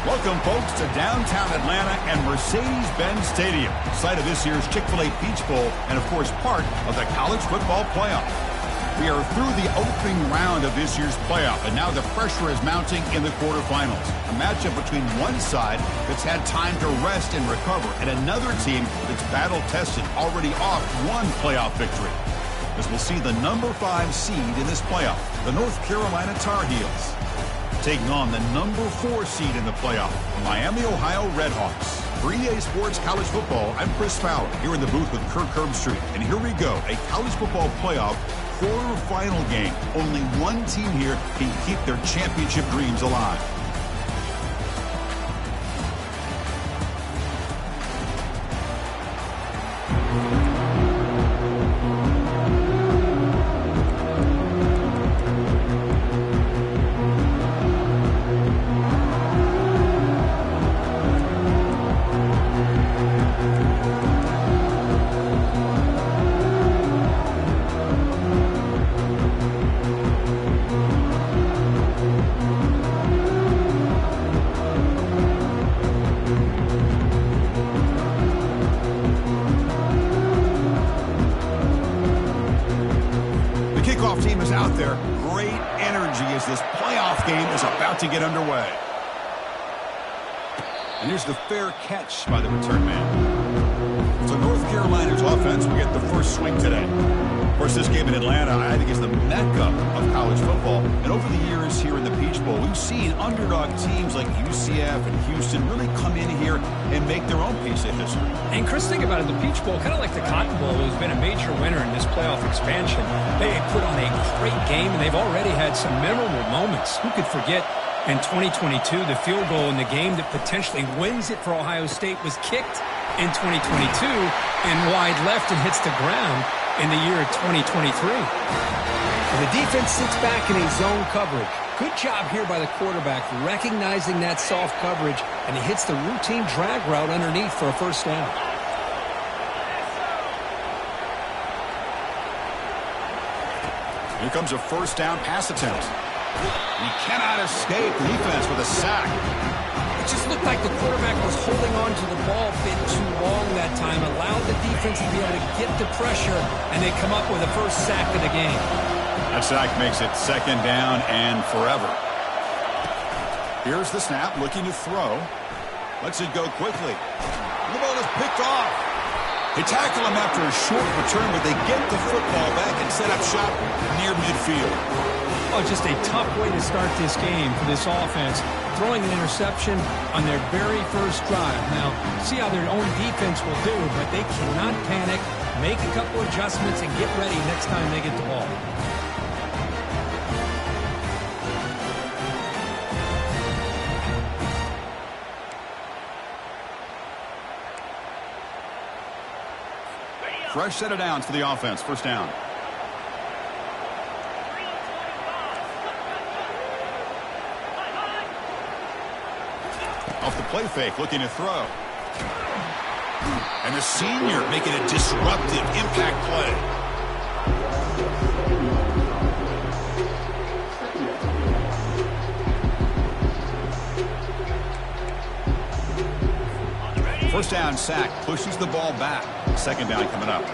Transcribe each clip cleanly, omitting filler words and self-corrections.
Welcome, folks, to downtown Atlanta and Mercedes-Benz Stadium, site of this year's Chick-fil-A Peach Bowl and, of course, part of the college football playoff. We are through the opening round of this year's playoff, and now the pressure is mounting in the quarterfinals. A matchup between one side that's had time to rest and recover, and another team that's battle-tested, already off one playoff victory. As we'll see the number 5 seed in this playoff, the North Carolina Tar Heels, taking on the number 4 seed in the playoff, Miami, Ohio Redhawks. For EA Sports College Football, I'm Chris Fowler, here in the booth with Kirk Herbstreit. And here we go, a college football playoff quarterfinal game. Only one team here can keep their championship dreams alive. Team is out there. Great energy as this playoff game is about to get underway. And here's the fair catch by the return man. So North Carolina's offense will get the first swing today. Of course, this game in Atlanta, I think, is the mecca of college football. And over the years here in the Peach Bowl, we've seen underdog teams like UCF and Houston really come in here and make their own piece of history. And Chris, think about it, the Peach Bowl, kind of like the Cotton Bowl, who's been a major winner in this playoff expansion. They put on a great game, and they've already had some memorable moments. Who could forget in 2022, the field goal in the game that potentially wins it for Ohio State was kicked in 2022 and wide left and hits the ground in the year of 2023. The defense sits back in a zone coverage. Good job here by the quarterback, recognizing that soft coverage, and he hits the routine drag route underneath for a first down. Here comes a first down pass attempt. He cannot escape the defense with a sack. It just looked like the quarterback was holding on to the ball a bit too long that time, allowed the defense to be able to get the pressure, and they come up with the first sack of the game. That sack makes it second down and forever. Here's the snap, looking to throw. Lets it go quickly. The ball is picked off. They tackle him after a short return, but they get the football back and set up shop near midfield. Oh, just a tough way to start this game for this offense. Throwing an interception on their very first drive. Now, see how their own defense will do, but they cannot panic, make a couple adjustments, and get ready next time they get the ball. Fresh set of downs for the offense. First down. Off the play fake, looking to throw. And the senior making a disruptive impact play. First down, sack, pushes the ball back. Second down coming up.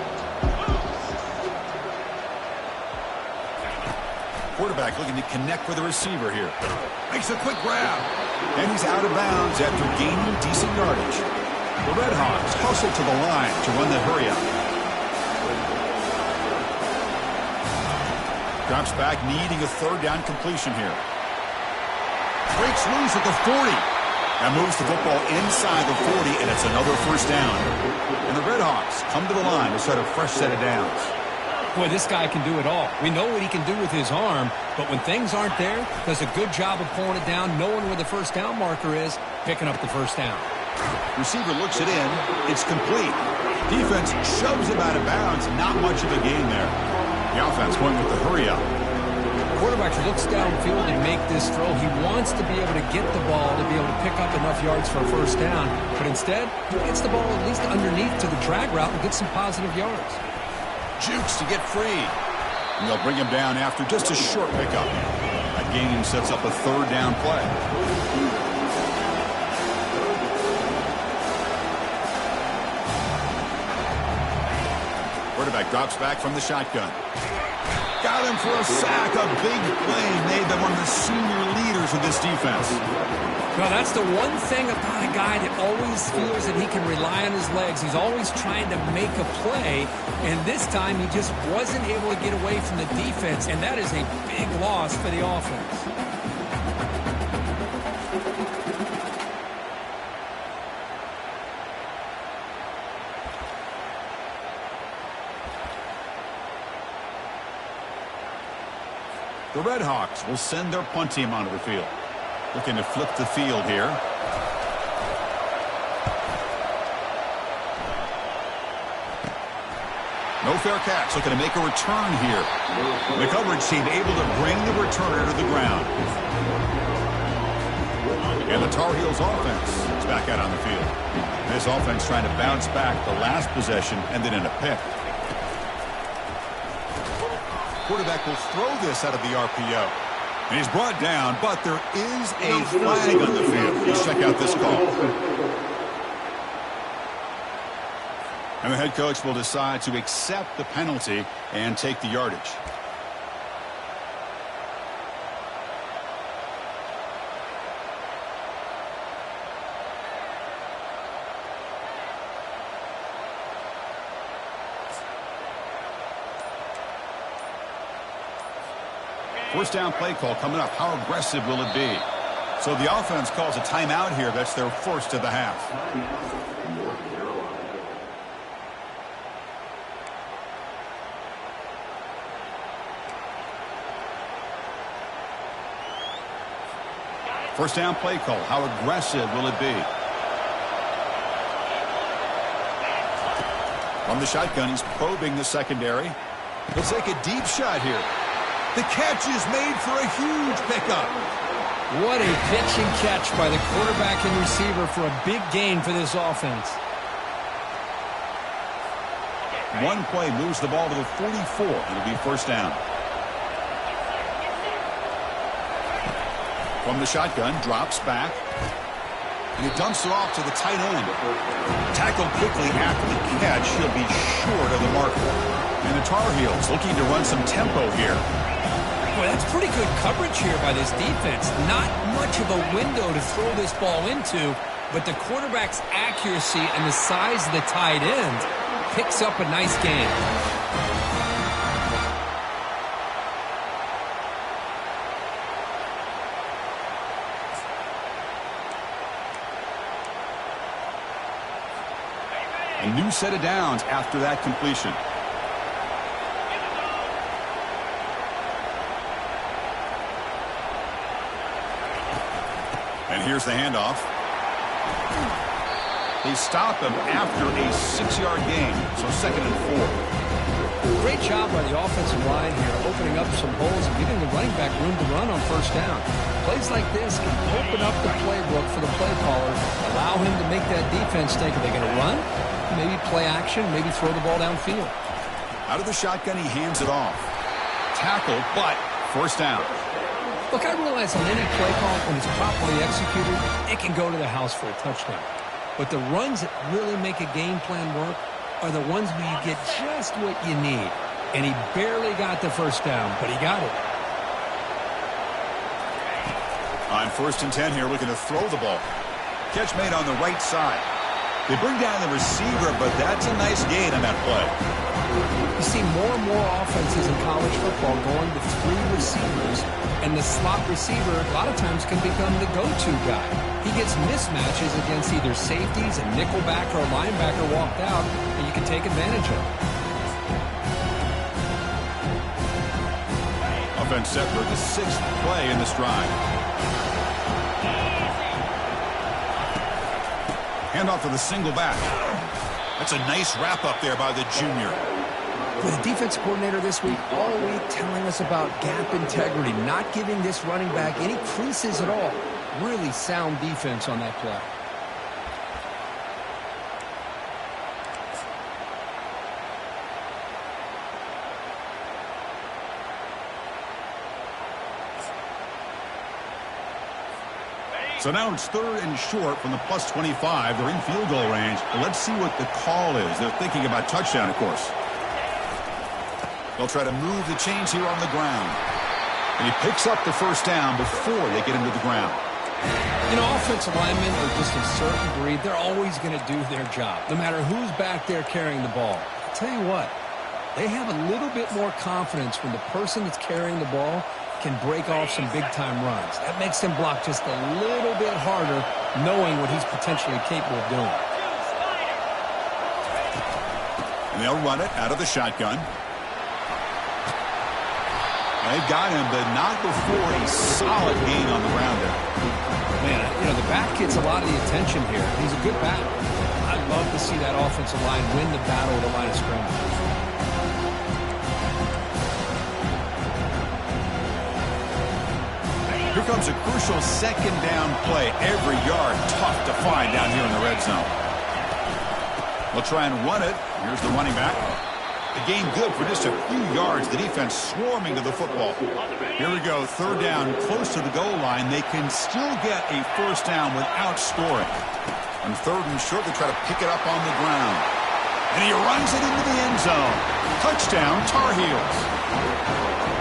Quarterback looking to connect with the receiver here. Makes a quick grab. And he's out of bounds after gaining decent yardage. The Redhawks hustle to the line to run the hurry up. Drops back, needing a third down completion here. Breaks loose at the 40. Now moves the football inside the 40, and it's another first down. And the Redhawks come to the line to start a fresh set of downs. Boy, this guy can do it all. We know what he can do with his arm, but when things aren't there, does a good job of pulling it down, knowing where the first down marker is, picking up the first down. Receiver looks it in. It's complete. Defense shoves him out of bounds. Not much of a gain there. The offense going with the hurry up. Quarterback looks downfield and make this throw. He wants to be able to get the ball to be able to pick up enough yards for a first down, but instead, he gets the ball at least underneath to the drag route and gets some positive yards. Jukes to get free. And they'll bring him down after just a short pickup. That gain sets up a third down play. Quarterback drops back from the shotgun. Got him for a sack. A big play made them one of the senior leaders of this defense. Well, that's the one thing about a guy that always feels that he can rely on his legs. He's always trying to make a play, and this time he just wasn't able to get away from the defense, and that is a big loss for the offense. The Red Hawks will send their punt team onto the field. Looking to flip the field here. No fair catch. Looking to make a return here. The coverage team able to bring the returner to the ground. And the Tar Heels offense is back out on the field. This offense trying to bounce back the last possession and then in a pick. Quarterback will throw this out of the RPO. And he's brought down, but there is a flag on the field. Let's check out this call. And the head coach will decide to accept the penalty and take the yardage. First down play call coming up. How aggressive will it be? So the offense calls a timeout here. That's their first of the half. First down play call. How aggressive will it be? From the shotgun, he's probing the secondary. He'll take a deep shot here. The catch is made for a huge pickup. What a pitch and catch by the quarterback and receiver for a big gain for this offense. One play moves the ball to the 44. It'll be first down. From the shotgun, drops back. And he dumps it off to the tight end. Tackled quickly after the catch. He'll be short of the marker. And the Tar Heels looking to run some tempo here. Boy, that's pretty good coverage here by this defense. Not much of a window to throw this ball into, but the quarterback's accuracy and the size of the tight end picks up a nice gain. A new set of downs after that completion. And here's the handoff. They stop him after a 6-yard gain, so 2nd and 4. Great job by the offensive line here, opening up some holes and giving the running back room to run on first down. Plays like this can open up the playbook for the play caller, allow him to make that defense think, are they going to run? Maybe play action, maybe throw the ball downfield. Out of the shotgun, he hands it off. Tackle, but first down. Look, I realize on any play call, when it's properly executed, it can go to the house for a touchdown. But the runs that really make a game plan work are the ones where you get just what you need. And he barely got the first down, but he got it. On 1st and 10 here, looking to throw the ball. Catch made on the right side. They bring down the receiver, but that's a nice gain on that play. You see more and more offenses in college football going to 3 receivers, and the slot receiver a lot of times can become the go-to guy. He gets mismatches against either safeties, a nickelback, or a linebacker walked out, and you can take advantage of it. Offense set for the 6th play in this drive. Handoff to the single back. That's a nice wrap-up there by the junior. For the defense coordinator this week, all week telling us about gap integrity, not giving this running back any creases at all. Really sound defense on that play. So now it's 3rd and short from the plus 25. They're in field goal range. But let's see what the call is. They're thinking about touchdown, of course. They'll try to move the chains here on the ground. And he picks up the first down before they get him to the ground. You know, offensive linemen are just a certain breed. They're always going to do their job, no matter who's back there carrying the ball. I'll tell you what, they have a little bit more confidence when the person that's carrying the ball can break off some big-time runs. That makes them block just a little bit harder, knowing what he's potentially capable of doing. And they'll run it out of the shotgun. They've got him, but not before a solid gain on the ground there. Man, you know, the back gets a lot of the attention here. He's a good back. I'd love to see that offensive line win the battle at the line of scrimmage. Here comes a crucial second down play. Every yard tough to find down here in the red zone. They'll try and run it. Here's the running back. The gain good for just a few yards. The defense swarming to the football. Here we go. Third down, close to the goal line. They can still get a first down without scoring. On third and short, they try to pick it up on the ground. And he runs it into the end zone. Touchdown, Tar Heels.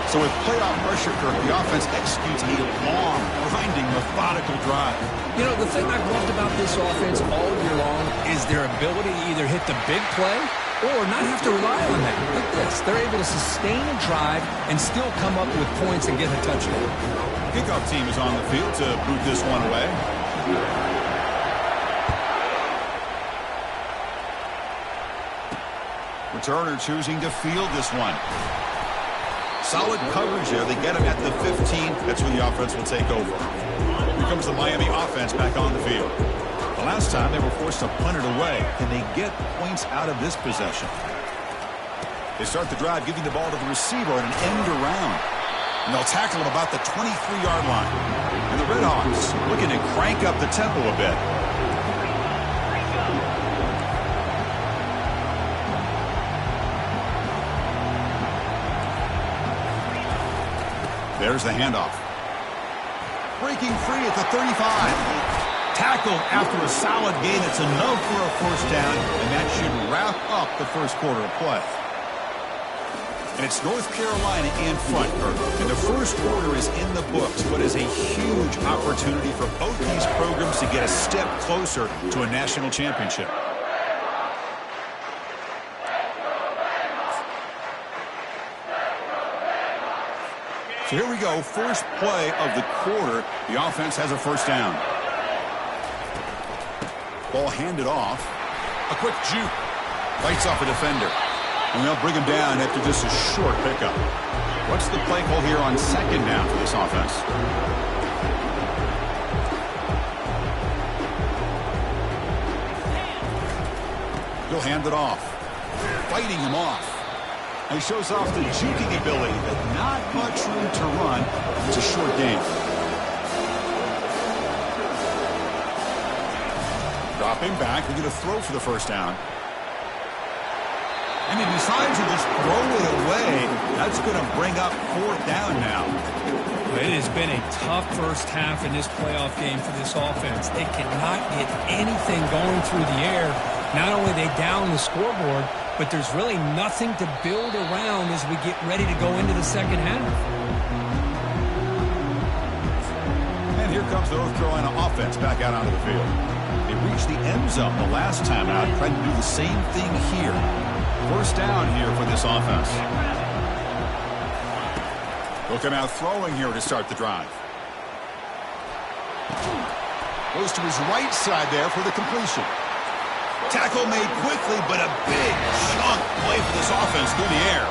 So with playoff pressure, Kirk, the offense executes a long, grinding, methodical drive. You know, the thing I've loved about this offense all year long is their ability to either hit the big play or not have to rely on that. Like this, they're able to sustain a drive and still come up with points and get a touchdown. Kickoff team is on the field to boot this one away. Returner choosing to field this one. Solid coverage there. They get him at the 15. That's when the offense will take over. Here comes the Miami offense back on the field. The last time they were forced to punt it away. Can they get points out of this possession? They start the drive giving the ball to the receiver at an end around. And they'll tackle him about the 23-yard line. And the Redhawks looking to crank up the tempo a bit. There's the handoff. Breaking free at the 35. Tackled after a solid gain. It's enough for a first down, and that should wrap up the first quarter of play. And it's North Carolina in front, and the first quarter is in the books, but is a huge opportunity for both these programs to get a step closer to a national championship. So here we go, first play of the quarter. The offense has a first down. Ball handed off. A quick juke. Fights off a defender. And they'll bring him down after just a short pickup. What's the play call here on second down for this offense? He'll hand it off. Fighting him off. He shows off the juking ability, but not much room to run. It's a short game. Dropping back, we're going to throw for the first down. And he decides to just throw it away. That's going to bring up fourth down now. It has been a tough first half in this playoff game for this offense. They cannot get anything going through the air. Not only they down the scoreboard, but there's really nothing to build around as we get ready to go into the second half. And here comes the North Carolina offense back out onto the field. They reached the end zone the last time out, trying to do the same thing here. First down here for this offense. He'll come out throwing here to start the drive. Goes to his right side there for the completion. Tackle made quickly, but a big chunk play for this offense through the air.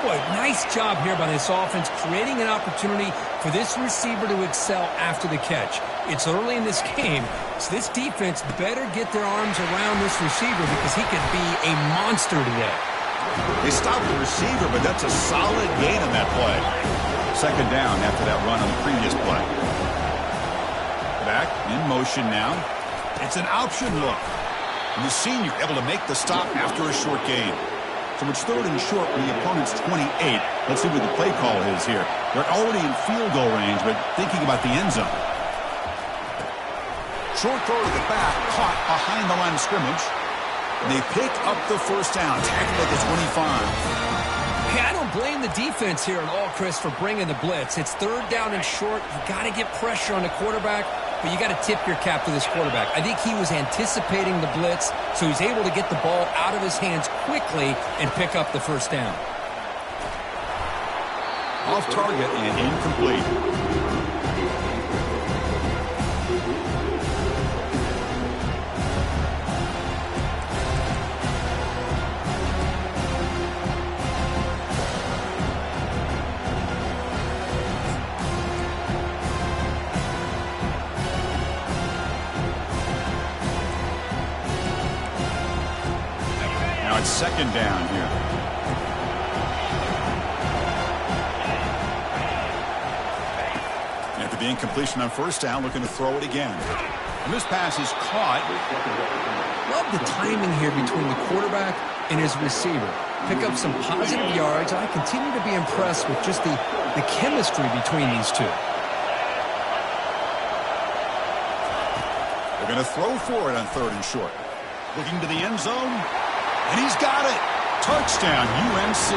Boy, nice job here by this offense, creating an opportunity for this receiver to excel after the catch. It's early in this game, so this defense better get their arms around this receiver because he could be a monster today. They stopped the receiver, but that's a solid gain on that play. Second down after that run on the previous play. Back in motion now. It's an option look. And the senior able to make the stop after a short gain. So it's third and short from the opponent's 28. Let's see what the play call is here. They're already in field goal range, but thinking about the end zone. Short throw to the back, caught behind the line of scrimmage. And they pick up the first down, tackled at the 25. Hey, I don't blame the defense here at all, Chris, for bringing the blitz. It's third down and short. You got to get pressure on the quarterback, but you got to tip your cap to this quarterback. I think he was anticipating the blitz, so he's able to get the ball out of his hands quickly and pick up the first down. Off target and incomplete. Now it's second down here. After the incompletion on first down, looking to throw it again. And this pass is caught. Love the timing here between the quarterback and his receiver. Pick up some positive yards. I continue to be impressed with just the chemistry between these two. They're going to throw for it on third and short. Looking to the end zone. And he's got it. Touchdown, UNC.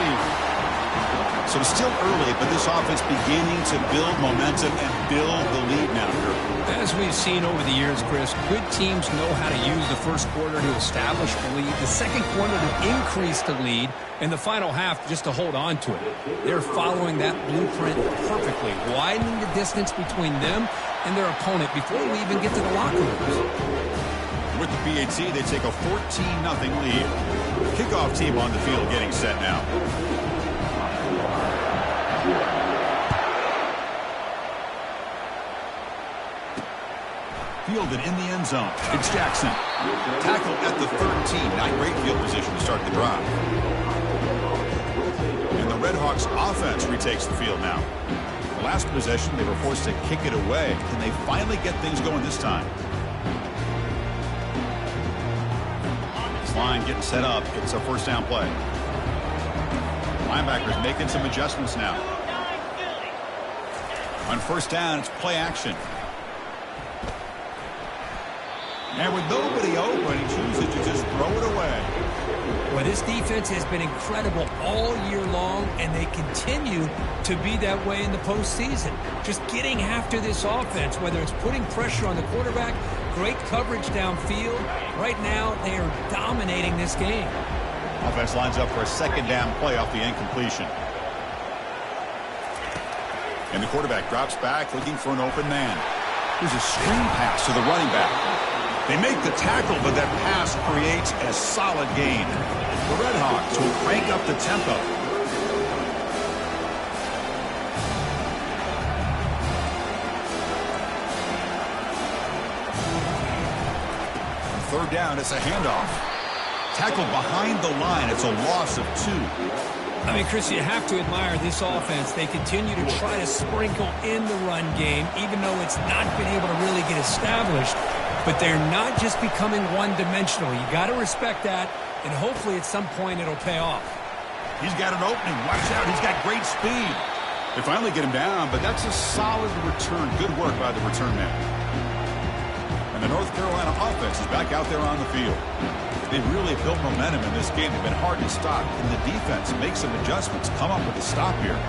So it's still early, but this offense beginning to build momentum and build the lead now. As we've seen over the years, Chris, good teams know how to use the first quarter to establish the lead, the second quarter to increase the lead, and the final half just to hold on to it. They're following that blueprint perfectly, widening the distance between them and their opponent before we even get to the locker rooms. With the PAT, they take a 14-0 lead. Kickoff team on the field getting set now. Fielded in the end zone. It's Jackson. Tackled at the 13. Not great field position to start the drive. And the Redhawks offense retakes the field now. The last possession, they were forced to kick it away. Can they finally get things going this time? Line getting set up. It's a first down play. Linebackers making some adjustments now. On first down, it's play action. And with nobody open, he chooses to just throw it away. Well, this defense has been incredible all year long, and they continue to be that way in the postseason. Just getting after this offense, whether it's putting pressure on the quarterback, great coverage downfield. Right now, they are dominating this game. Offense lines up for a second down play off the incompletion. And the quarterback drops back, looking for an open man. Here's a screen pass to the running back. They make the tackle, but that pass creates a solid gain. The Redhawks will crank up the tempo. On third down, it's a handoff. Tackled behind the line. It's a loss of 2. I mean, Chris, you have to admire this offense. They continue to try to sprinkle in the run game, even though it's not been able to really get established. But they're not just becoming one-dimensional. You got to respect that, and hopefully at some point it'll pay off. He's got an opening. Watch out. He's got great speed. They finally get him down, but that's a solid return. Good work by the return man. And the North Carolina offense is back out there on the field. They've really built momentum in this game. They've been hard to stop. And the defense makes some adjustments, come up with a stop here.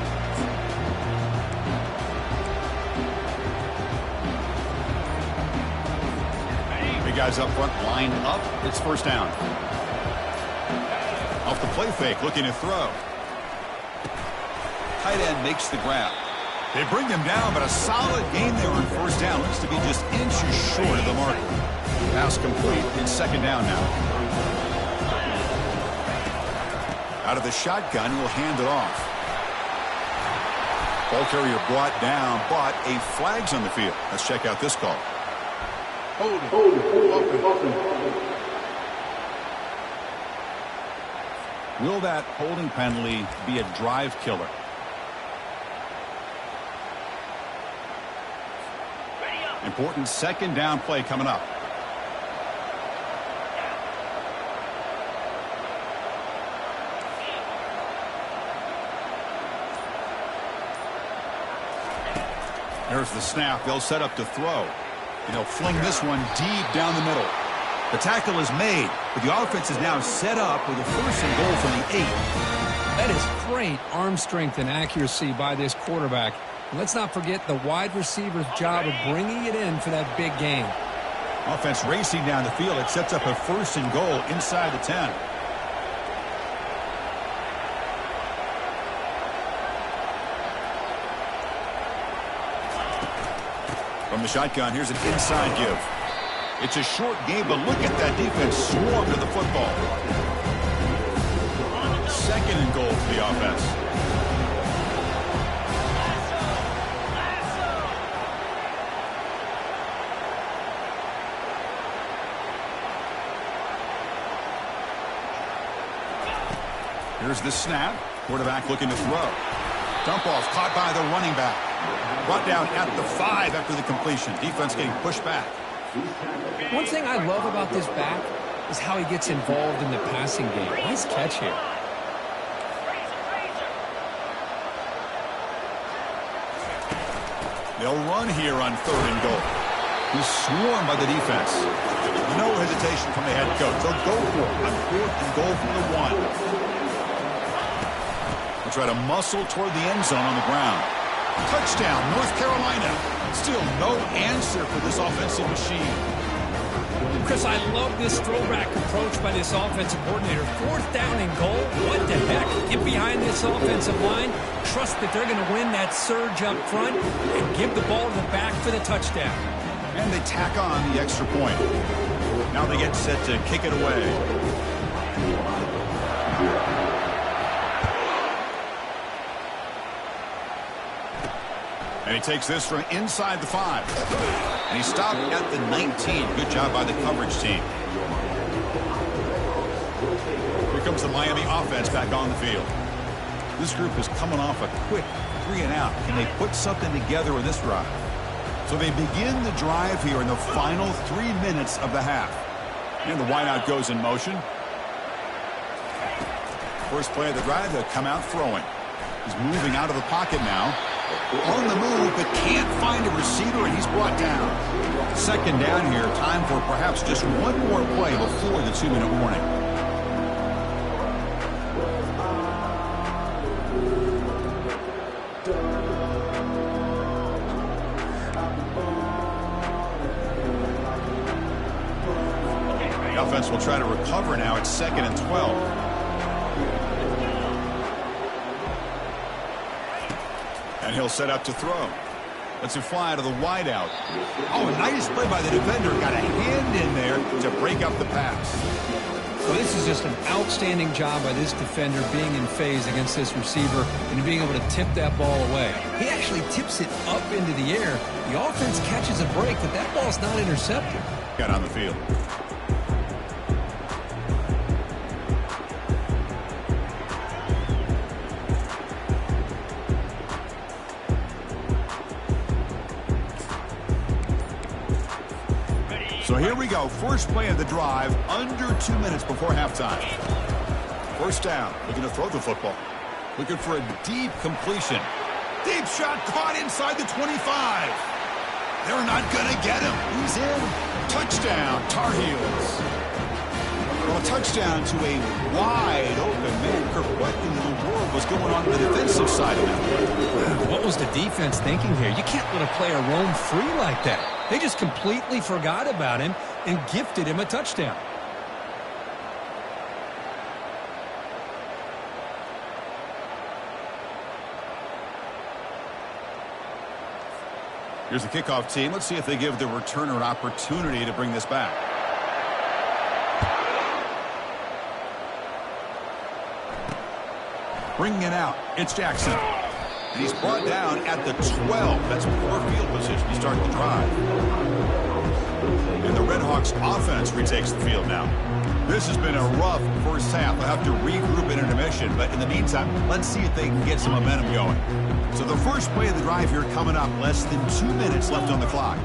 Guys up front line up. It's first down. Off the play fake, looking to throw. Tight end makes the grab. They bring them down, but a solid gain there on first down. Looks to be just inches short of the mark. Pass complete. It's second down now. Out of the shotgun, he'll hand it off. Ball carrier brought down, but a flag's on the field. Let's check out this call. Will that holding penalty be a drive killer? Important second down play coming up. There's the snap. They'll set up to throw. And they'll fling this one deep down the middle. The tackle is made, but the offense is now set up with a first and goal from the 8. That is great arm strength and accuracy by this quarterback. And let's not forget the wide receiver's job of bringing it in for that big game. Offense racing down the field. It sets up a 1st and goal inside the 10. From the shotgun, here's an inside give. It's a short game, but look at that defense swarm to the football. 2nd and goal for the offense. Here's the snap. Quarterback looking to throw. Dump off caught by the running back. Brought down at the 5 after the completion. Defense getting pushed back. One thing I love about this back is how he gets involved in the passing game. Nice catch here. They'll run here on 3rd and goal. He's swarmed by the defense. No hesitation from the head coach. They'll go for it on 4th and goal from the 1. They'll try to muscle toward the end zone on the ground. Touchdown, North Carolina. Still no answer for this offensive machine. Chris, I love this throwback approach by this offensive coordinator. 4th down and goal. What the heck? Get behind this offensive line. Trust that they're going to win that surge up front and give the ball to the back for the touchdown. And they tack on the extra point. Now they get set to kick it away. And he takes this from inside the 5. And he stopped at the 19. Good job by the coverage team. Here comes the Miami offense back on the field. This group is coming off a quick 3 and out. Can they put something together in this drive? So they begin the drive here in the final 3 minutes of the half. And the wideout goes in motion. First play of the drive, they'll come out throwing. He's moving out of the pocket now. On the move, but can't find a receiver, and he's brought down. 2nd down here. Time for perhaps just one more play before the 2-minute warning. The offense will try to recover now. It's 2nd and 12. And he'll set up to throw. Lets it fly to the wideout. Oh, a nice play by the defender. Got a hand in there to break up the pass. So this is just an outstanding job by this defender being in phase against this receiver and being able to tip that ball away. He actually tips it up into the air. The offense catches a break, but that ball's not intercepted. Got on the field. So here we go. First play of the drive, under 2 minutes before halftime. 1st down. Looking to throw the football. Looking for a deep completion. Deep shot caught inside the 25. They're not going to get him. He's in. Touchdown, Tar Heels. Well, a touchdown to a wide open man. Kirk, what in the world was going on the defensive side of that? What was the defense thinking here? You can't let a player roam free like that. They just completely forgot about him and gifted him a touchdown. Here's the kickoff team. Let's see if they give the returner an opportunity to bring this back. Bringing it out. It's Jackson. And he's brought down at the 12. That's poor field position to start the drive. And the Redhawks offense retakes the field now. This has been a rough first half. They'll have to regroup in intermission. But in the meantime, let's see if they can get some momentum going. So the first play of the drive here coming up. Less than 2 minutes left on the clock.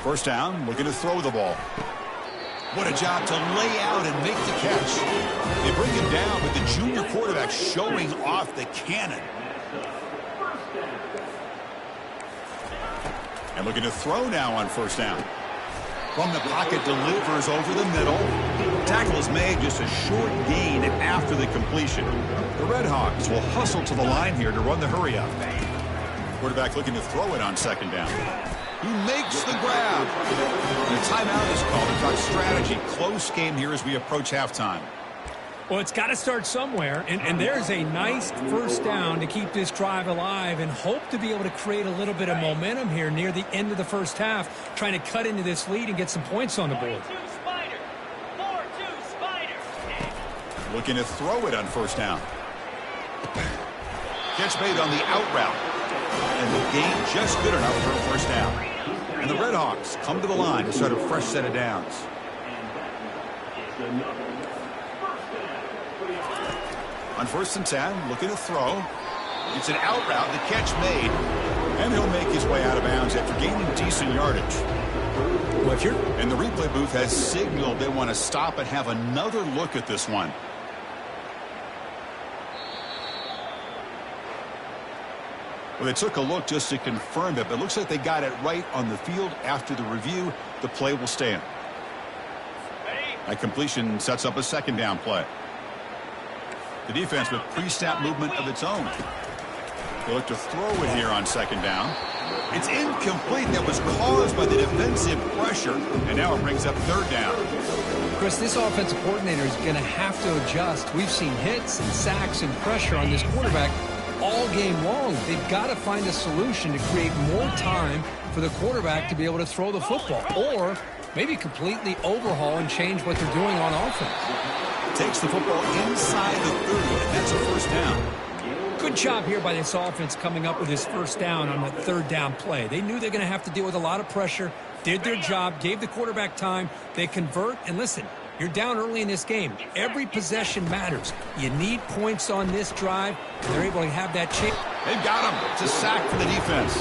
First down, looking to throw the ball. What a job to lay out and make the catch. They bring him down with the junior quarterback showing off the cannon. And looking to throw now on first down. From the pocket, delivers over the middle. tackle is made, just a short gain after the completion. The Redhawks will hustle to the line here to run the hurry up. Quarterback looking to throw it on second down. He makes the grab. And a timeout is called to talk strategy. Close game here as we approach halftime. Well, it's got to start somewhere, and there's a nice first down to keep this drive alive and hope to be able to create a little bit of momentum here near the end of the first half, trying to cut into this lead and get some points on the board. 4-2 Spider. Looking to throw it on first down. Catch made on the out route. And the gain just good enough for a first down. And the Redhawks come to the line to start a fresh set of downs. On 1st and 10, looking to throw. It's an out route, the catch made. And he'll make his way out of bounds after gaining decent yardage. And the replay booth has signaled they want to stop and have another look at this one. Well, they took a look just to confirm it, but it looks like they got it right on the field. After the review, the play will stand. That completion sets up a second down play. The defense with pre-snap movement of its own. They look to throw it here on second down. It's incomplete. That was caused by the defensive pressure, and now it brings up third down. Chris, this offensive coordinator is going to have to adjust. We've seen hits and sacks and pressure on this quarterback all game long. They've got to find a solution to create more time for the quarterback to be able to throw the football, or maybe completely overhaul and change what they're doing on offense. Takes the football inside the 30, and that's a first down. Good job here by this offense coming up with this first down on the third down play. They knew they're going to have to deal with a lot of pressure, did their job, gave the quarterback time. They convert, and listen, you're down early in this game. Every possession matters. You need points on this drive, and they're able to have that chance. They've got him. It's a sack for the defense.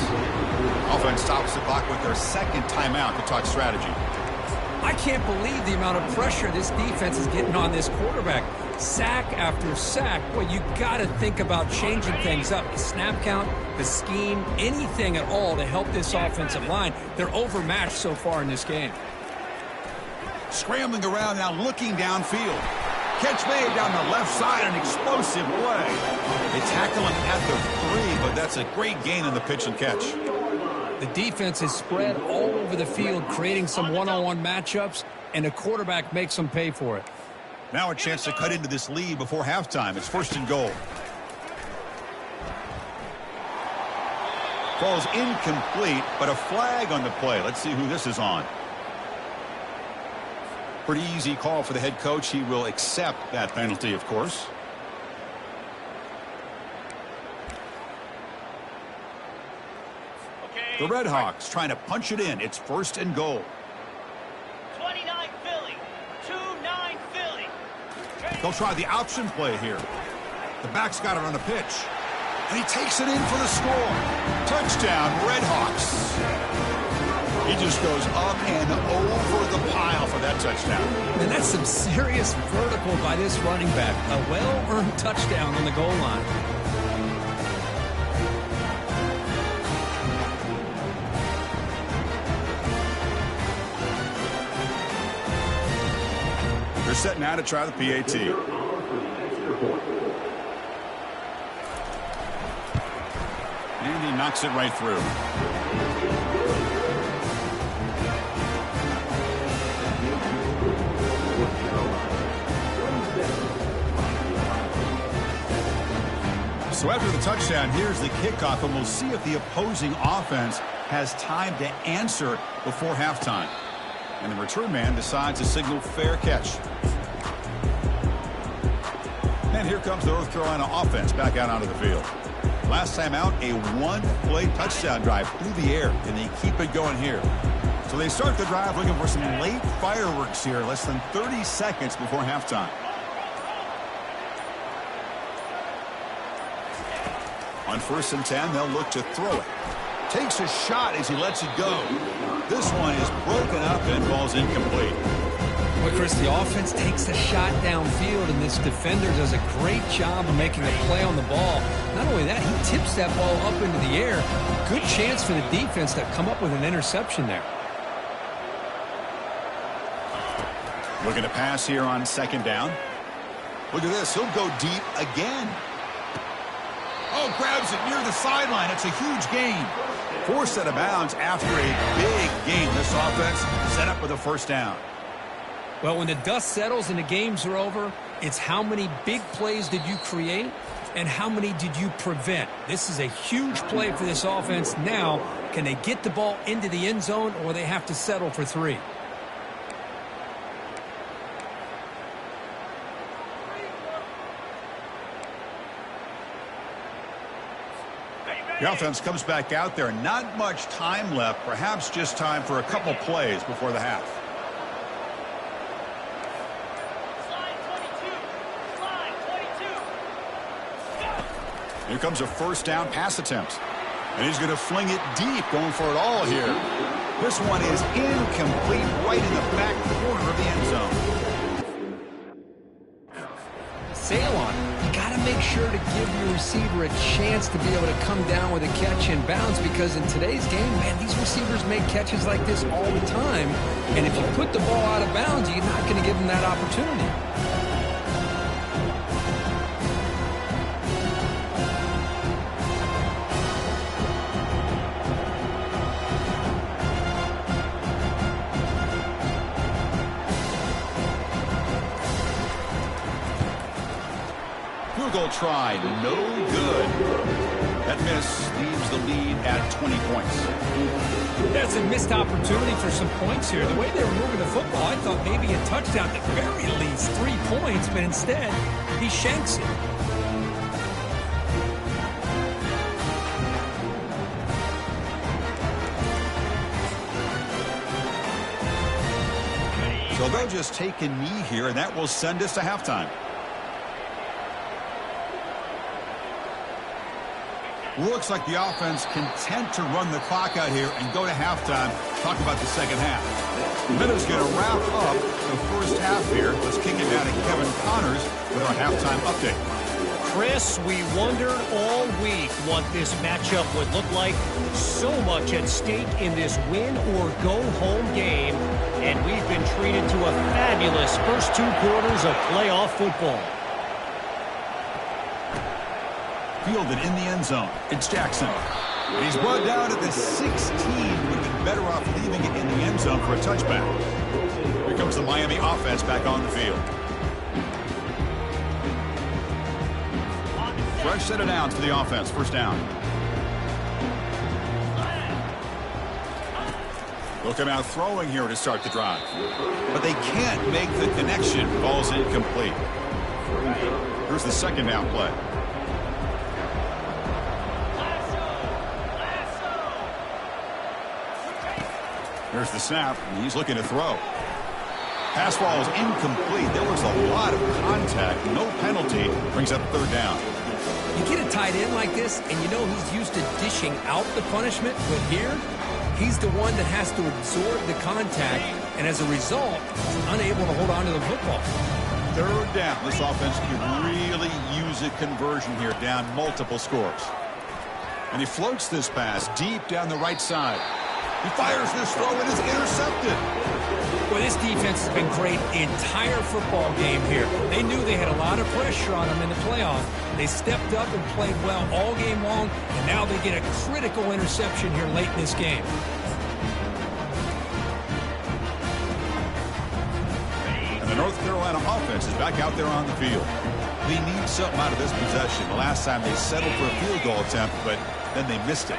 Offense stops the clock with their second timeout to talk strategy. I can't believe the amount of pressure this defense is getting on this quarterback. Sack after sack. Well, you got to think about changing things up. The snap count, the scheme, anything at all to help this offensive line. They're overmatched so far in this game. Scrambling around now, looking downfield. Catch made down the left side, an explosive play. They tackle him at the 3, but that's a great gain in the pitch and catch. The defense is spread all over the field, creating some one-on-one matchups, and the quarterback makes them pay for it. Now a chance to cut into this lead before halftime. It's 1st and goal. Falls incomplete, but a flag on the play. Let's see who this is on. Pretty easy call for the head coach. He will accept that penalty, of course. The Redhawks trying to punch it in. It's 1st and goal. 29 Philly. 2-9 Philly. They'll try the option play here. The back's got it on the pitch. And he takes it in for the score. Touchdown, Redhawks. He just goes up and over the pile for that touchdown. And that's some serious vertical by this running back. A well-earned touchdown on the goal line. They're set now to try the PAT. And he knocks it right through. So after the touchdown, here's the kickoff, and we'll see if the opposing offense has time to answer before halftime. And the return man decides to signal fair catch. And here comes the North Carolina offense back out onto the field. Last time out, a one-play touchdown drive through the air, and they keep it going here. So they start the drive looking for some late fireworks here, less than 30 seconds before halftime. On 1st and 10, they'll look to throw it. Takes a shot as he lets it go. This one is broken up and falls incomplete. Well, Chris, the offense takes a shot downfield, and this defender does a great job of making a play on the ball. Not only that, he tips that ball up into the air. Good chance for the defense to come up with an interception there. Looking to pass here on second down. Look at this. He'll go deep again. Oh, grabs it near the sideline. It's a huge gain. Forced out of bounds after a big gain. This offense set up with a first down. Well, when the dust settles and the games are over, it's how many big plays did you create and how many did you prevent. This is a huge play for this offense. Now, can they get the ball into the end zone or they have to settle for 3? The offense comes back out there. Not much time left. Perhaps just time for a couple plays before the half. Here comes a first down pass attempt. And he's going to fling it deep, going for it all here. This one is incomplete, right in the back corner of the end zone. Sail on it. You got to make sure to give your receiver a chance to be able to come down with a catch in bounds, because in today's game, man, these receivers make catches like this all the time. And if you put the ball out of bounds, you're not going to give them that opportunity. Field goal tried, no good. That miss leaves the lead at 20 points. That's a missed opportunity for some points here. The way they were moving the football, I thought maybe a touchdown, at the very least 3 points, but instead, he shanks it. So they'll just take a knee here, and that will send us to halftime. Looks like the offense content to run the clock out here and go to halftime. Talk about the second half. Minutes going to wrap up the first half here. Let's kick it down to Kevin Connors with our halftime update. Chris, we wondered all week what this matchup would look like. So much at stake in this win-or-go-home game. And we've been treated to a fabulous first 2 quarters of playoff football. Fielded in the end zone. It's Jackson. And he's brought down at the 16. Would have been better off leaving it in the end zone for a touchback. Here comes the Miami offense back on the field. Fresh set of downs for the offense. First down. They'll come out throwing here to start the drive. But they can't make the connection. Ball's incomplete. Here's the second down play. Here's the snap, and he's looking to throw. Pass ball is incomplete. There was a lot of contact. No penalty. Brings up third down. You get a tight end like this, and you know he's used to dishing out the punishment, but here, he's the one that has to absorb the contact, and as a result, he's unable to hold on to the football. Third down. This offense could really use a conversion here, down multiple scores. And he floats this pass deep down the right side. He fires this throw, and is intercepted. Well, this defense has been great the entire football game here. They knew they had a lot of pressure on them in the playoffs. They stepped up and played well all game long, and now they get a critical interception here late in this game. And the North Carolina offense is back out there on the field. They need something out of this possession. The last time they settled for a field goal attempt, but then they missed it.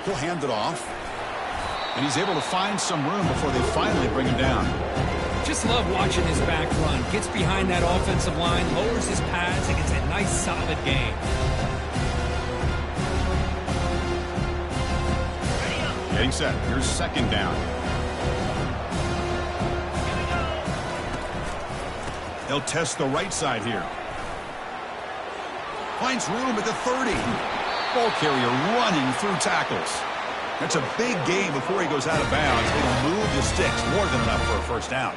He'll hand it off. And he's able to find some room before they finally bring him down. Just love watching his back run. Gets behind that offensive line, lowers his pads, and gets a nice, solid gain. Getting set. Here's second down. They'll test the right side here. Finds room at the 30. Ball carrier running through tackles. That's a big gain before he goes out of bounds. He'll move the sticks, more than enough for a first down.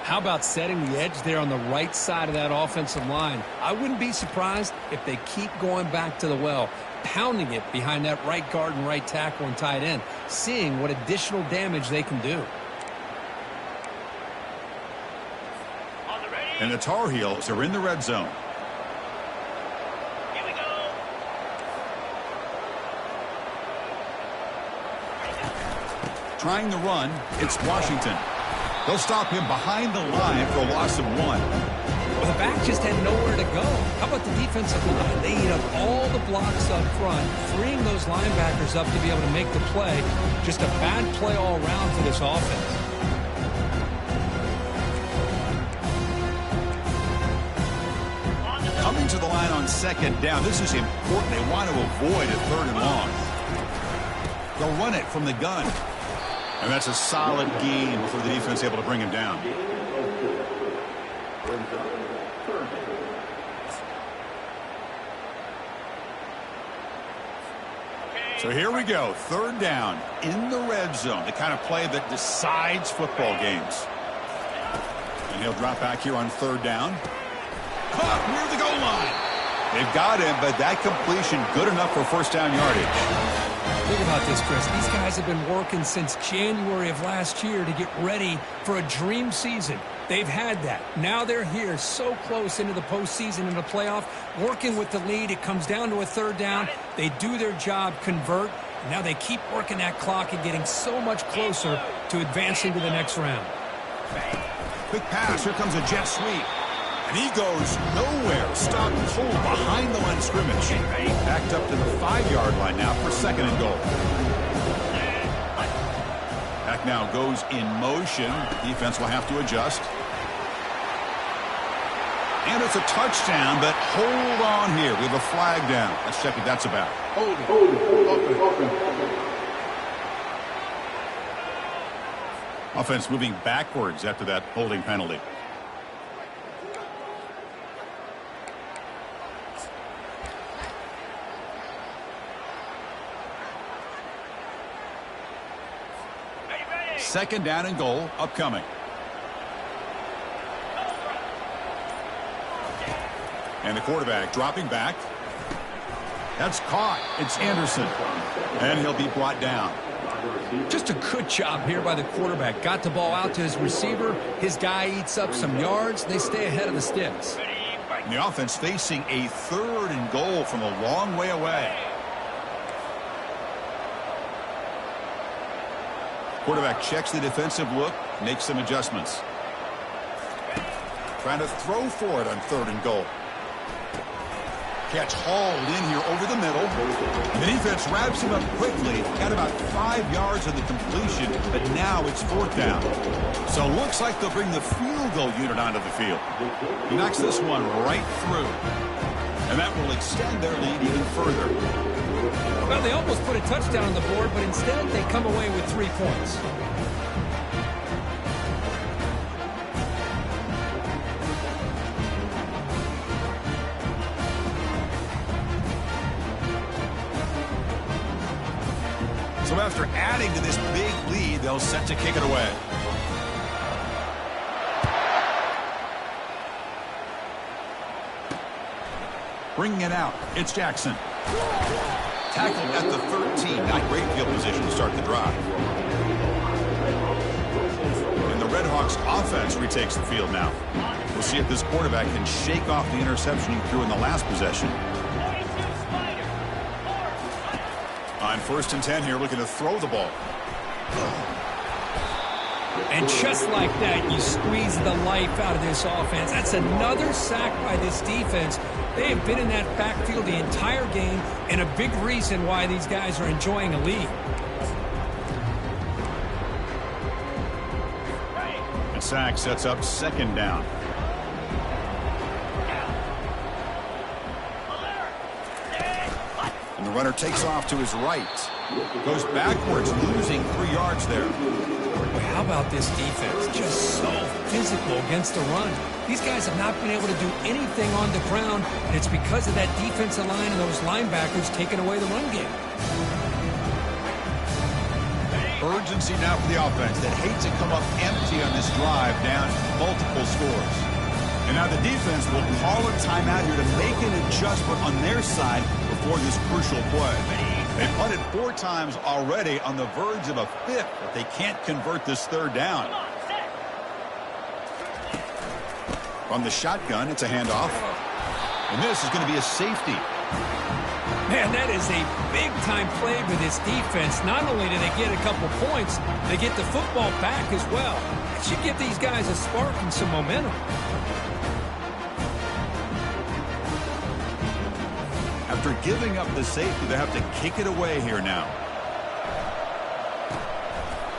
How about setting the edge there on the right side of that offensive line? I wouldn't be surprised if they keep going back to the well, pounding it behind that right guard and right tackle and tight end, seeing what additional damage they can do. And the Tar Heels are in the red zone. Here we go. Trying the run, it's Washington. They'll stop him behind the line for a loss of 1. Well, the back just had nowhere to go. How about the defensive line? They eat up all the blocks up front, freeing those linebackers up to be able to make the play. Just a bad play all around for this offense. Coming to the line on second down. This is important. They want to avoid a 3rd and long. They'll run it from the gun. And that's a solid gain before the defense able to bring him down. So here we go. 3rd down in the red zone. The kind of play that decides football games. And he'll drop back here on 3rd down. Caught near the goal line. They've got him, but that completion good enough for 1st down yardage. Think about this, Chris. These guys have been working since January of last year to get ready for a dream season. They've had that. Now they're here so close into the postseason and the playoff, working with the lead. It comes down to a 3rd down. They do their job, convert. And now they keep working that clock and getting so much closer to advancing to the next round. Quick pass. Here comes a jet sweep. And he goes nowhere. Stop cold behind the line of scrimmage. Backed up to the 5-yard line now for 2nd and goal. Back now goes in motion. Defense will have to adjust. And it's a touchdown, but hold on here. We have a flag down. Let's check what that's about. Offense moving backwards after that holding penalty. Second down and goal upcoming. And the quarterback dropping back. That's caught. It's Anderson. And he'll be brought down. Just a good job here by the quarterback. Got the ball out to his receiver. His guy eats up some yards. They stay ahead of the sticks. And the offense facing a 3rd and goal from a long way away. Quarterback checks the defensive look, makes some adjustments. Trying to throw for it on 3rd and goal. Catch hauled in here over the middle. And the defense wraps him up quickly. Got about 5 yards of the completion, but now it's 4th down. So looks like they'll bring the field goal unit onto the field. He knocks this one right through. And that will extend their lead even further. Well, they almost put a touchdown on the board, but instead they come away with 3 points. So after adding to this big lead, they'll set to kick it away. Bringing it out, it's Jackson. Tackled at the 13. Not great field position to start the drive. And the Redhawks offense retakes the field now. We'll see if this quarterback can shake off the interception he threw in the last possession. On 1st and 10 here, looking to throw the ball. And just like that, you squeeze the life out of this offense. That's another sack by this defense. They have been in that backfield the entire game, and a big reason why these guys are enjoying a lead. And sack sets up 2nd down. And the runner takes off to his right. Goes backwards, losing 3 yards there. How about this defense? Just so physical against the run. These guys have not been able to do anything on the ground, and it's because of that defensive line and those linebackers taking away the run game. Urgency now for the offense that hates to come up empty on this drive down multiple scores. And now the defense will call a timeout here to make an adjustment on their side before this crucial play. They've punted 4 times already, on the verge of a 5th, but they can't convert this 3rd down. From the shotgun, it's a handoff. And this is going to be a safety. Man, that is a big-time play for this defense. Not only do they get a couple points, they get the football back as well. It should give these guys a spark and some momentum. After giving up the safety, they have to kick it away here now.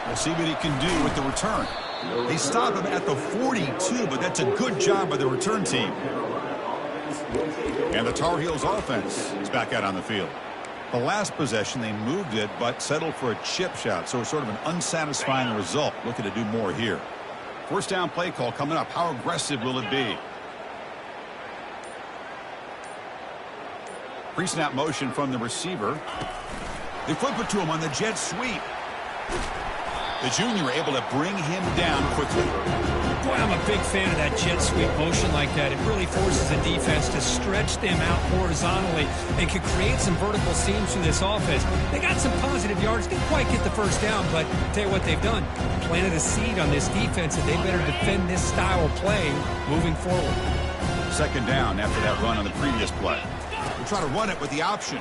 We'll see what he can do with the return. They stop him at the 42, but that's a good job by the return team. And the Tar Heels offense is back out on the field. The last possession, they moved it, but settled for a chip shot, so it's sort of an unsatisfying result. Looking to do more here. First down play call coming up. How aggressive will it be? Pre-snap motion from the receiver. They flip it to him on the jet sweep. The junior able to bring him down quickly. Boy, I'm a big fan of that jet sweep motion like that. It really forces the defense to stretch them out horizontally and can create some vertical seams through this offense. They got some positive yards. Didn't quite get the first down, but I'll tell you what they've done. Planted a seed on this defense, and they better defend this style of play moving forward. Second down after that run on the previous play. We'll try to run it with the option.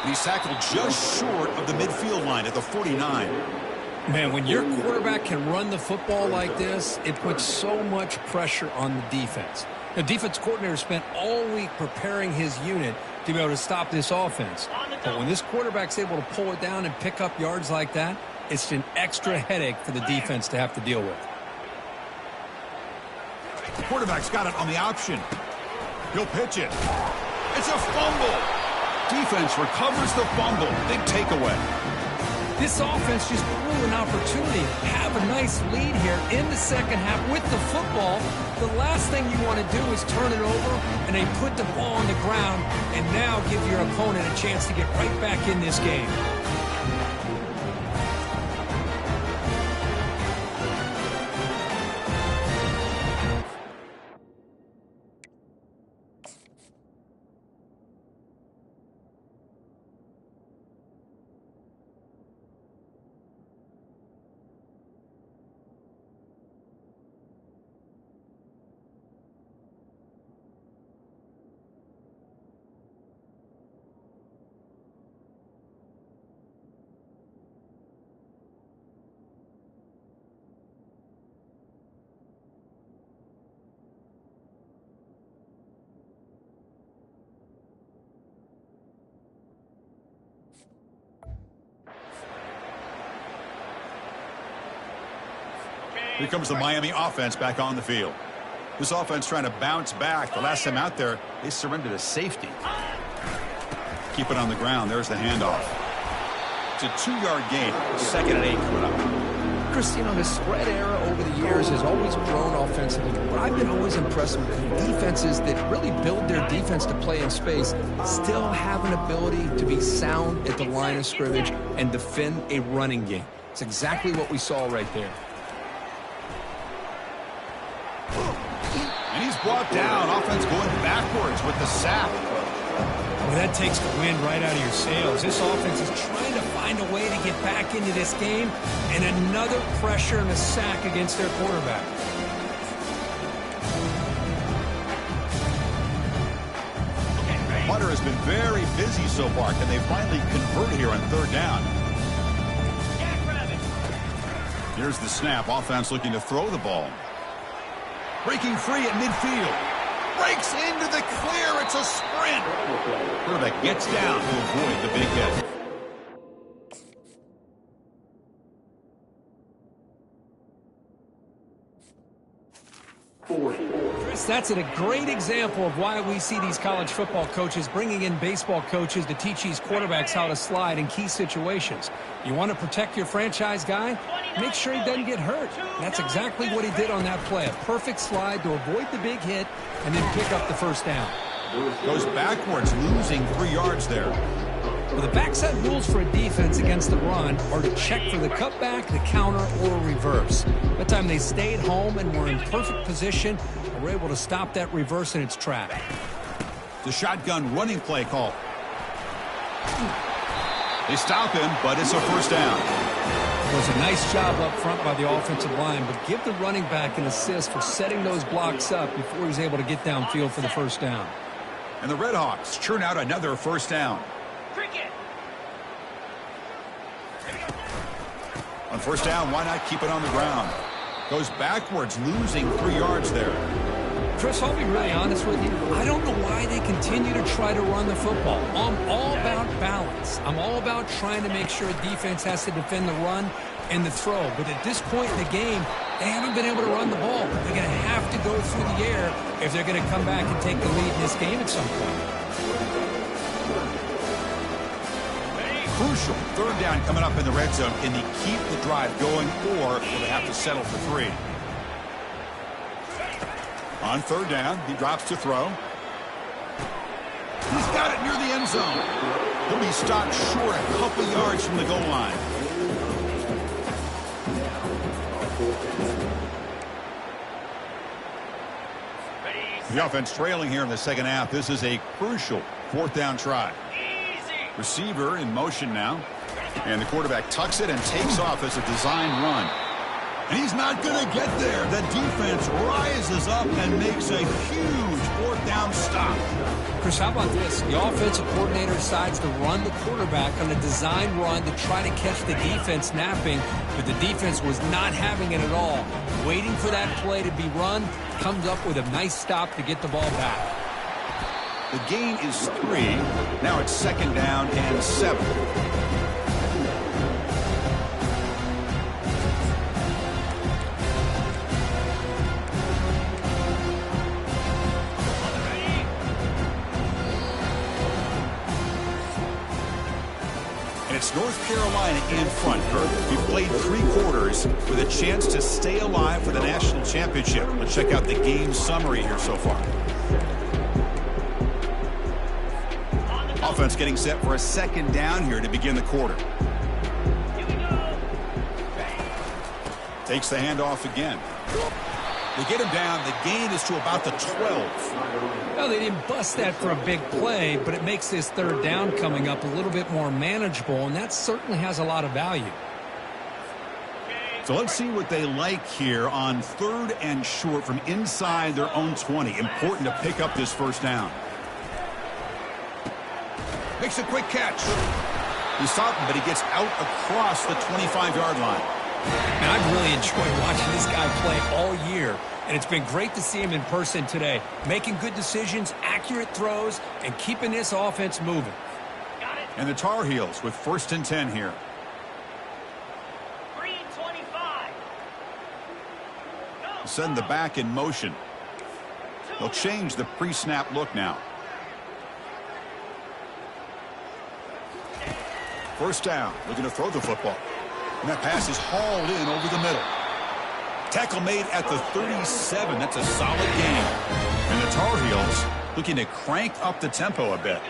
He's tackled just short of the midfield line at the 49. Man, when your quarterback can run the football like this, it puts so much pressure on the defense. The defense coordinator spent all week preparing his unit to be able to stop this offense. But when this quarterback's able to pull it down and pick up yards like that, it's an extra headache for the defense to have to deal with. The quarterback's got it on the option. He'll pitch it. It's a fumble. Defense recovers the fumble. Big takeaway. This offense just blew an opportunity to have a nice lead here in the second half with the football. The last thing you want to do is turn it over, and they put the ball on the ground and now give your opponent a chance to get right back in this game. Here comes the Miami offense back on the field. This offense trying to bounce back. The last time out there, they surrendered a safety. Keep it on the ground. There's the handoff. It's a 2-yard gain. 2nd and 8 coming up. Chris, you know, the spread era over the years has always grown offensively, but I've been always impressed with the defenses that really build their defense to play in space, still have an ability to be sound at the line of scrimmage and defend a running game. It's exactly what we saw right there. And he's brought down. Offense going backwards with the sack. Well, that takes the wind right out of your sails. This offense is trying to find a way to get back into this game, and another pressure and a sack against their quarterback. Hunter has been very busy so far. Can they finally convert here on 3rd down? Here's the snap. Offense looking to throw the ball. Breaking free at midfield. Breaks into the clear. It's a sprint. Quarterback gets down to avoid the big hit. Chris, that's a great example of why we see these college football coaches bringing in baseball coaches to teach these quarterbacks how to slide in key situations. You want to protect your franchise guy? Make sure he doesn't get hurt. That's exactly what he did on that play. A perfect slide to avoid the big hit and then pick up the first down. Goes backwards, losing 3 yards there. Well, the backside rules for a defense against the run are to check for the cutback, the counter, or reverse. That time they stayed home and were in perfect position and were able to stop that reverse in its track. The shotgun running play call. They stop him, but it's a first down. was a nice job up front by the offensive line, but give the running back an assist for setting those blocks up before he's able to get downfield for the first down. And the Red Hawks churn out another first down. Cricket. On first down, why not keep it on the ground? Goes backwards, losing 3 yards there. Chris, I'll be really honest with you. I don't know why they continue to try to run the football. I'm all about balance. I'm all about trying to make sure a defense has to defend the run and the throw. But at this point in the game, they haven't been able to run the ball. They're going to have to go through the air if they're going to come back and take the lead in this game at some point. Crucial third down coming up in the red zone. Can they keep the drive going, or will they have to settle for 3? On third down, he drops to throw. He's got it near the end zone. He'll be stopped short a couple yards from the goal line. The offense trailing here in the second half. This is a crucial fourth down try. Receiver in motion now. And the quarterback tucks it and takes off as a design run. And he's not going to get there. The defense rises up and makes a huge fourth down stop. Chris, how about this? The offensive coordinator decides to run the quarterback on a design run to try to catch the defense napping, but the defense was not having it at all. Waiting for that play to be run, comes up with a nice stop to get the ball back. The gain is 3. Now it's second down and 7. It's North Carolina in front, Kurt. We've played 3 quarters with a chance to stay alive for the national championship. Let's check out the game summary here so far. Offense getting set for a second down here to begin the quarter. Takes the handoff again. They get him down. The gain is to about the 12. Well, they didn't bust that for a big play, but it makes this third down coming up a little bit more manageable, and that certainly has a lot of value. So let's see what they like here on third and short from inside their own 20. Important to pick up this first down. Makes a quick catch. He's stopped him, but he gets out across the 25-yard line. And I've really enjoyed watching this guy play all year, and it's been great to see him in person today, making good decisions, accurate throws, and keeping this offense moving. And the Tar Heels with first and 10 here. 3:25. Send the back in motion. They'll change the pre-snap look now. First down, looking to throw the football. And that pass is hauled in over the middle. Tackle made at the 37. That's a solid gain. And the Tar Heels looking to crank up the tempo a bit.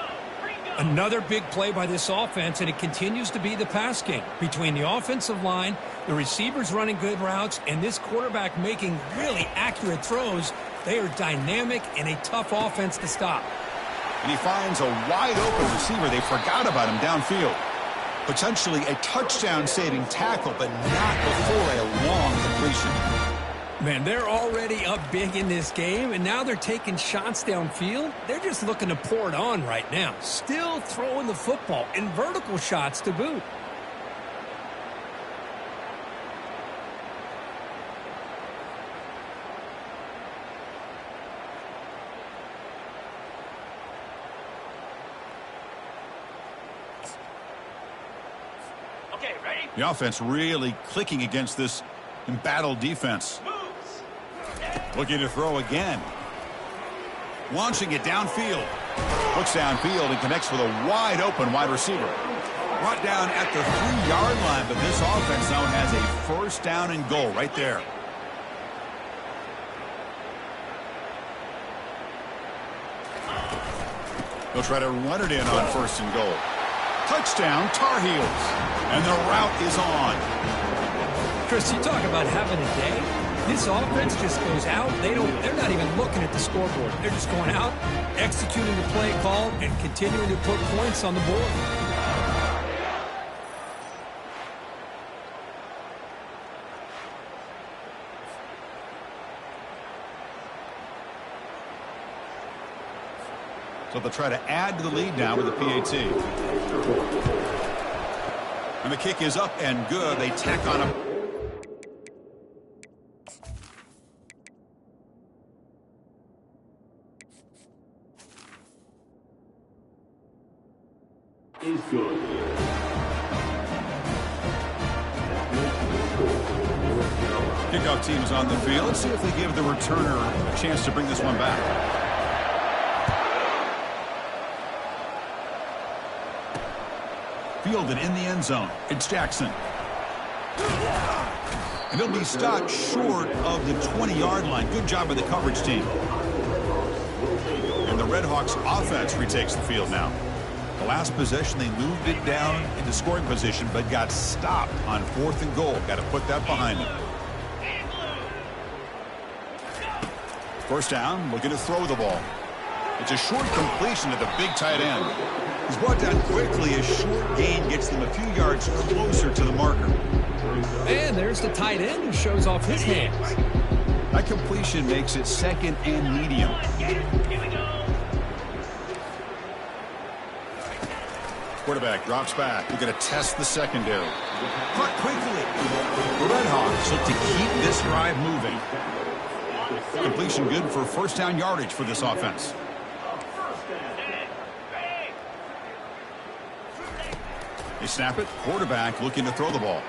Another big play by this offense, and it continues to be the pass game. Between the offensive line, the receivers running good routes, and this quarterback making really accurate throws, they are dynamic and a tough offense to stop. And he finds a wide-open receiver. They forgot about him downfield. Potentially a touchdown-saving tackle, but not before a long completion. Man, they're already up big in this game, and now they're taking shots downfield. They're just looking to pour it on right now. Still throwing the football, and vertical shots to boot. Okay, ready? The offense really clicking against this embattled defense. Looking to throw again. Launching it downfield. Looks downfield and connects with a wide-open wide receiver. Brought down at the 3-yard line, but this offense now has a first down and goal right there. They'll try to run it in on first and goal. Touchdown, Tar Heels. And the route is on. Chris, you talk about having a day. This offense just goes out. They're not even looking at the scoreboard. They're just going out, executing the play call, and continuing to put points on the board. So they'll try to add to the lead now with the PAT. And the kick is up and good. They tack on a... Is good. Kickoff team is on the field. Let's see if they give the returner a chance to bring this one back. Fielded in the end zone. It's Jackson. And he'll be stopped short of the 20-yard line. Good job by the coverage team. And the Redhawks offense retakes the field now. The last possession, they moved it down into scoring position, but got stopped on 4th and goal. Got to put that behind them. First down, looking to throw the ball. It's a short completion to the big tight end. He's brought down quickly. A short gain gets them a few yards closer to the marker. And there's the tight end who shows off his hands. That completion makes it 2nd and medium. Quarterback drops back. We're going to test the secondary. Cut quickly. The Redhawks look to keep this drive moving. Completion good for first down yardage for this offense. They snap it. Quarterback looking to throw the ball.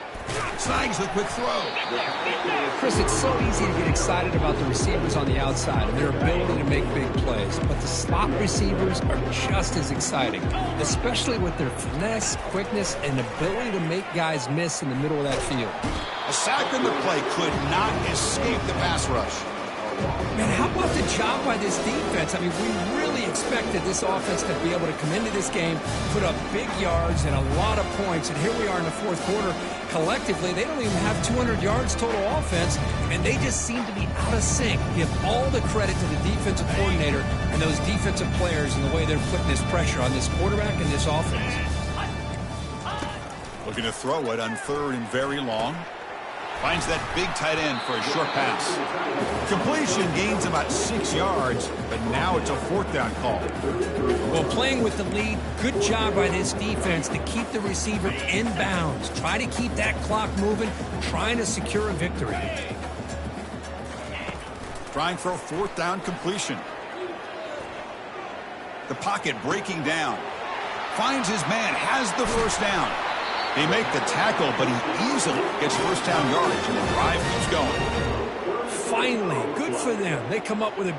Snags the quick throw. Chris, it's so easy to get excited about the receivers on the outside and their ability to make big plays. But the slot receivers are just as exciting, especially with their finesse, quickness, and ability to make guys miss in the middle of that field. A sack on the play could not escape the pass rush. Man, how about the job by this defense? I mean, we really expected this offense to be able to come into this game, put up big yards and a lot of points, and here we are in the 4th quarter. Collectively, they don't even have 200 yards total offense, and they just seem to be out of sync. Give all the credit to the defensive coordinator and those defensive players and the way they're putting this pressure on this quarterback and this offense. Looking to throw it on 3rd and very long. Finds that big tight end for a short pass. Completion gains about 6 yards, but now it's a 4th down call. Well, playing with the lead, good job by this defense to keep the receiver in bounds. Try to keep that clock moving, trying to secure a victory. Trying for a 4th down completion. The pocket breaking down. Finds his man, has the first down. They make the tackle, but he easily gets first down yardage, and the drive keeps going. Finally, good for them. They come up with a...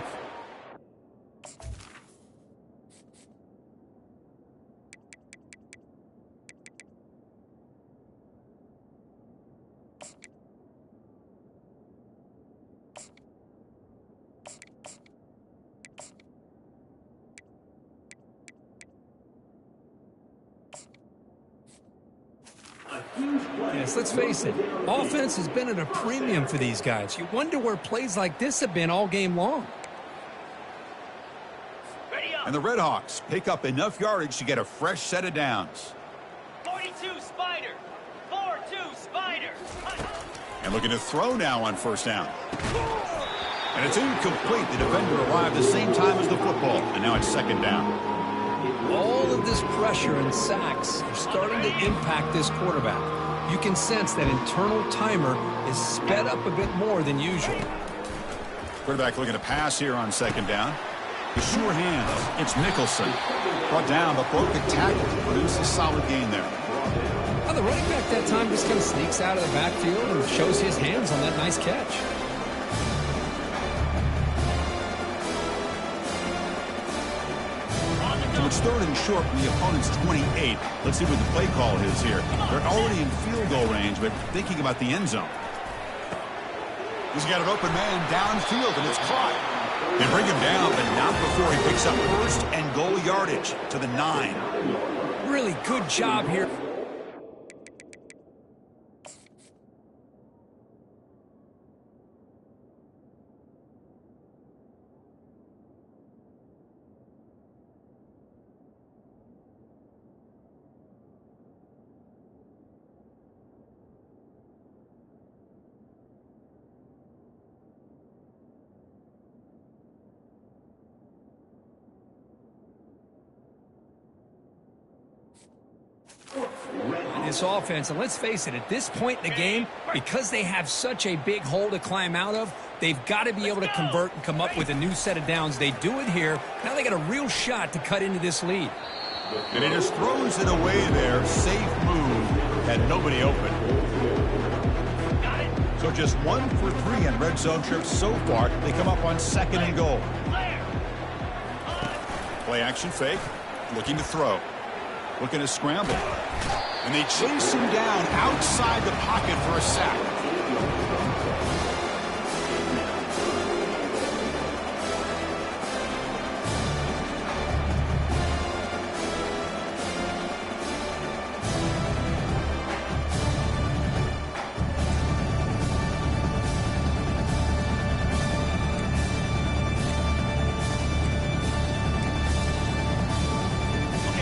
Yes, let's face it. Offense has been at a premium for these guys. You wonder where plays like this have been all game long. And the Redhawks pick up enough yardage to get a fresh set of downs. 42 Spider. 4-2 Spider. And looking to throw now on first down. And it's incomplete. The defender arrived the same time as the football. And now it's 2nd down. All of this pressure and sacks are starting to impact this quarterback. You can sense that internal timer is sped up a bit more than usual. Quarterback looking to pass here on 2nd down. With sure hands, it's Mickelson. Brought down, but broke the tackle to produce a solid gain there. Well, the running back that time just kind of sneaks out of the backfield and shows his hands on that nice catch. So it's 3rd and short from the opponent's 28. Let's see what the play call is here. They're already in field goal range, but thinking about the end zone. He's got an open man downfield, and it's caught. They bring him down, but not before he picks up first and goal yardage to the 9. Really good job here. this offense. And let's face it, at this point in the game, because they have such a big hole to climb out of, they've got to be able to convert and come up with a new set of downs. They do it here. Now they got a real shot to cut into this lead. And he just throws it away there. Safe move. Had nobody open. So just 1 for 3 in red zone trips so far. They come up on 2nd and goal. Play action fake. Looking to throw. Looking to scramble. And they chase him down outside the pocket for a sack.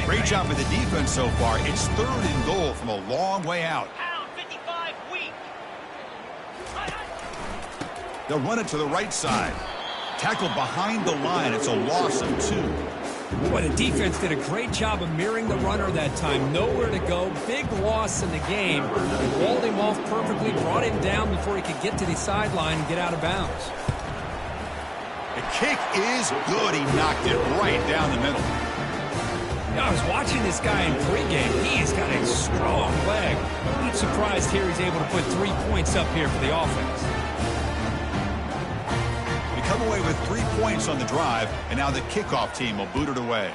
Great job with the defense so far. It's 3rd and goal from a long way out. Pound 55 weak. They'll run it to the right side. Tackle behind the line. It's a loss of 2. Boy, the defense did a great job of mirroring the runner that time. Nowhere to go. Big loss in the game. They walled him off perfectly, brought him down before he could get to the sideline and get out of bounds. The kick is good. He knocked it right down the middle. I was watching this guy in pregame. He's got a strong leg. I'm not surprised here he's able to put 3 points up here for the offense. We come away with 3 points on the drive, and now the kickoff team will boot it away.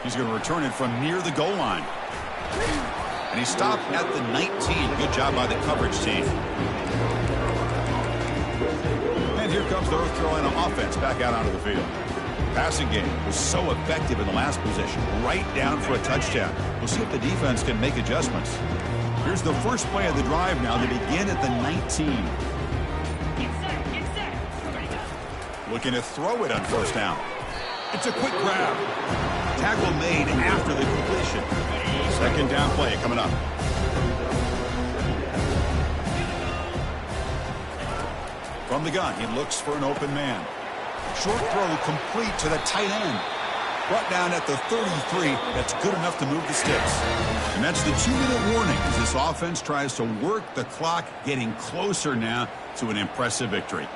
He's going to return it from near the goal line. And he stopped at the 19. Good job by the coverage team. And here comes the North Carolina offense back out onto the field. Passing game was so effective in the last possession, right down for a touchdown. We'll see if the defense can make adjustments. Here's the first play of the drive now. They begin at the 19. Get set. Ready to go. Looking to throw it on 1st down. It's a quick grab. Tackle made after the completion. 2nd down play coming up. From the gun, he looks for an open man. Short throw complete to the tight end. Brought down at the 33. That's good enough to move the sticks. And that's the 2-minute warning as this offense tries to work the clock, getting closer now to an impressive victory.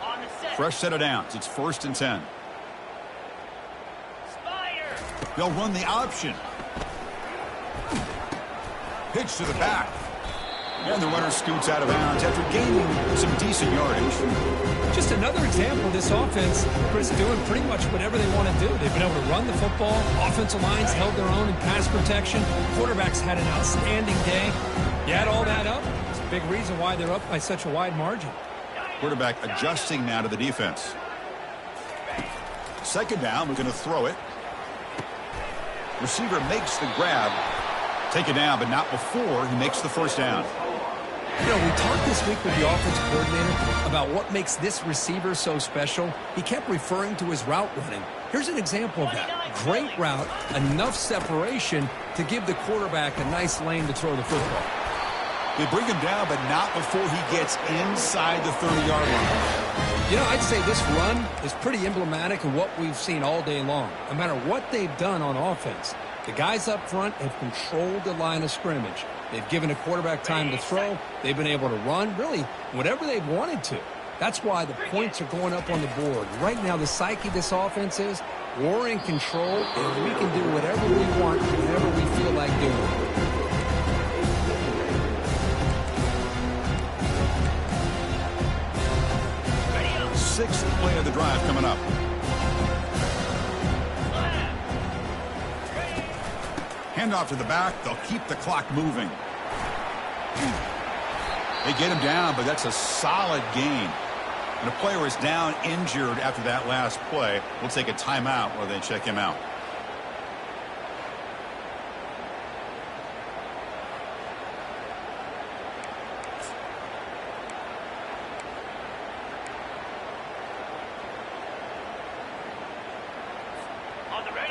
On the set. Fresh set of downs. It's 1st and 10. They'll run the option. Pitch to the back. And the runner scoots out of bounds after gaining some decent yardage. Just another example of this offense, Chris, doing pretty much whatever they want to do. They've been able to run the football. Offensive lines held their own in pass protection. Quarterbacks had an outstanding day. You add all that up, it's a big reason why they're up by such a wide margin. Quarterback adjusting now to the defense. 2nd down, we're going to throw it. Receiver makes the grab. Take it down, but not before he makes the 1st down. You know, we talked this week with the offensive coordinator about what makes this receiver so special. He kept referring to his route running. Here's an example of that. Great route, enough separation to give the quarterback a nice lane to throw the football. They bring him down, but not before he gets inside the 30-yard line. You know, I'd say this run is pretty emblematic of what we've seen all day long. No matter what they've done on offense, the guys up front have controlled the line of scrimmage. They've given a quarterback time to throw. They've been able to run, really, whatever they've wanted to. That's why the points are going up on the board. Right now, the psyche of this offense is we're in control, and we can do whatever we want, whenever we feel like doing it. 6th play of the drive coming up. Handoff to the back. They'll keep the clock moving. They get him down, but that's a solid gain. And the player is down injured after that last play. We'll take a timeout while they check him out.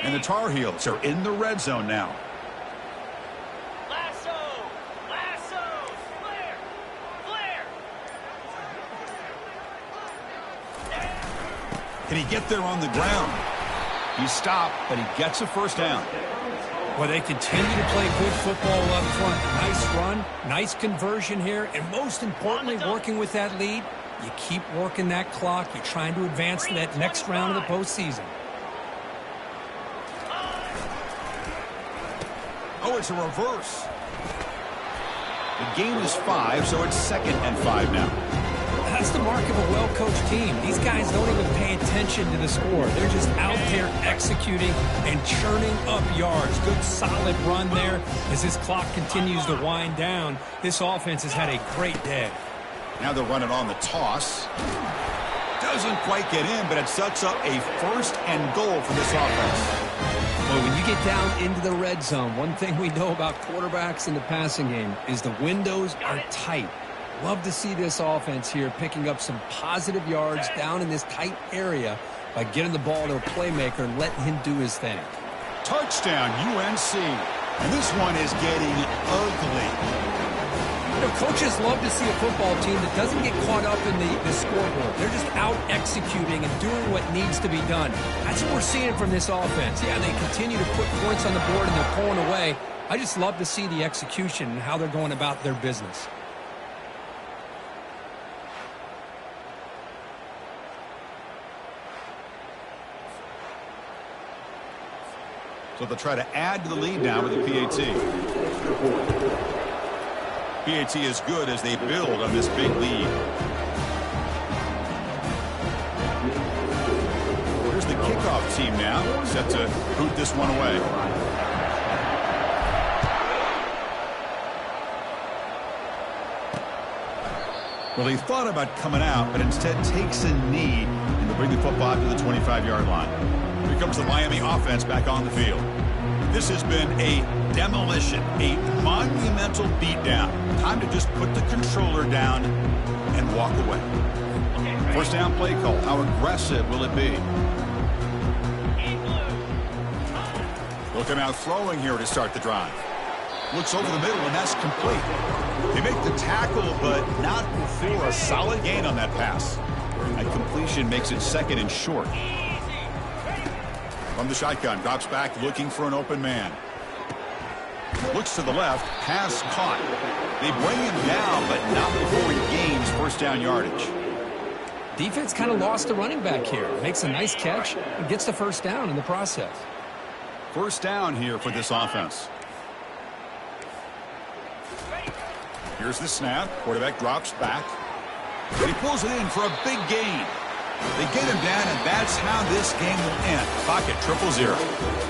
And the Tar Heels are in the red zone now. Lasso! Lasso! Can he get there on the ground? He stopped, but he gets a first down. Well, they continue to play good football up front. Nice run, nice conversion here, and most importantly, working with that lead, you keep working that clock. You're trying to advance to that next round of the postseason. Oh, it's a reverse. The game is 5, so it's 2nd and 5 now. That's the mark of a well-coached team. These guys don't even pay attention to the score. They're just out there executing and churning up yards. Good, solid run there. As this clock continues to wind down, this offense has had a great day. Now they're running on the toss. Doesn't quite get in, but it sets up a 1st and goal for this offense. Well, when you get down into the red zone, one thing we know about quarterbacks in the passing game is the windows are tight. Love to see this offense here picking up some positive yards down in this tight area by getting the ball to a playmaker and letting him do his thing. Touchdown, UNC. And this one is getting ugly. You know, coaches love to see a football team that doesn't get caught up in the scoreboard. They're just out executing and doing what needs to be done. That's what we're seeing from this offense. Yeah, they continue to put points on the board and they're pulling away. I just love to see the execution and how they're going about their business. So they'll try to add to the lead now with the PAT. PAT is good as they build on this big lead. Here's the kickoff team now, set to boot this one away. Well, he thought about coming out, but instead takes a knee and to bring the football to the 25-yard line. Here comes the Miami offense back on the field. This has been a demolition, a monumental beatdown. Time to just put the controller down and walk away. First down play call. How aggressive will it be? They'll come out throwing here to start the drive. Looks over the middle, and that's complete. They make the tackle, but not before a solid gain on that pass. That completion makes it 2nd and short. From the shotgun, drops back looking for an open man. Looks to the left, pass caught. They bring him down, but not before he gains first down yardage. Defense kind of lost the running back here. Makes a nice catch and gets the first down in the process. First down here for this offense. Here's the snap. Quarterback drops back. He pulls it in for a big gain. They get him down, and that's how this game will end. Pocket 0-0.